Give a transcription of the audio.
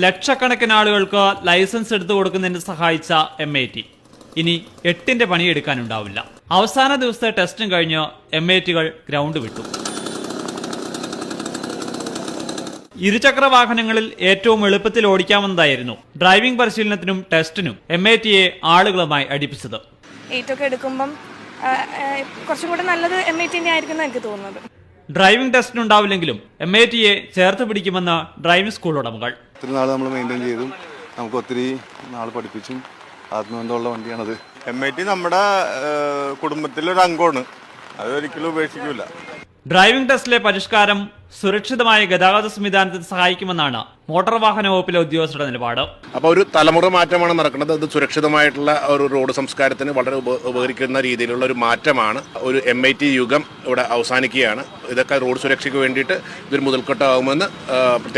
ലക്ഷക്കണക്കിന് ആളുകൾക്ക് ലൈസൻസ് എടുത്തു കൊടുക്കുന്നതിന് സഹായിച്ച MIT ഇനി 8ന്റെ പണിയെടുക്കാനുണ്ടാവില്ല. അവസാന ദിവസത്തെ ടെസ്റ്റും കഴിഞ്ഞ് MITകൾ ഗ്രൗണ്ട് വിട്ടു. ഇരുചക്ര വാഹനങ്ങളിൽ ഏറ്റവും എളുപ്പത്തിൽ ഓടിക്കാവുന്നതായിരുന്നു ഡ്രൈവിംഗ് പരിശീലനത്തിനും ടെസ്റ്റിനും MITയെ ആളുകളുമായി അടുപ്പിച്ചത്. ഏറ്റവും എടുക്കുമ്പം കുറച്ചും കൂടെ നല്ലത് MITനെ ആയിരിക്കും എനിക്ക് തോന്നുന്നത്. ഡ്രൈവിംഗ് ടെസ്റ്റിനുണ്ടാവില്ലെങ്കിലും MITയെ ചേർത്ത് പിടിക്കുമെന്ന് ഡ്രൈവിംഗ് സ്കൂൾ ഉടമകൾ. ഒത്തിരി നാൾ നമ്മൾ മെയിൻറ്റെയിൻ ചെയ്തും നമുക്ക് ഒത്തിരി നാൾ പഠിപ്പിച്ചും ആത്മബന്ധമുള്ള വണ്ടിയാണത്. MIT നമ്മുടെ കുടുംബത്തിലൊരു അംഗമാണ്, അതൊരിക്കലും ഉപേക്ഷിക്കില്ല. ഡ്രൈവിംഗ് ടെസ്റ്റിലെ പരിഷ്കാരം സുരക്ഷിതമായ ഗതാഗത സംവിധാനത്തിന് സഹായിക്കുമെന്നാണ് മോട്ടോർ വാഹന വകുപ്പിലെ ഉദ്യോഗസ്ഥരുടെ നിലപാട്. അപ്പോൾ ഒരു തലമുറ മാറ്റമാണ് നടക്കുന്നത്. അത് സുരക്ഷിതമായിട്ടുള്ള ഒരു റോഡ് സംസ്കാരത്തിന് വളരെ ഉപകരിക്കുന്ന രീതിയിലുള്ള ഒരു മാറ്റമാണ്. ഒരു MIT യുഗം ഇവിടെ അവസാനിക്കുകയാണ്. ഇതൊക്കെ റോഡ് സുരക്ഷയ്ക്ക് വേണ്ടിയിട്ട് ഇതൊരു മുതൽക്കൂട്ടാകുമെന്ന്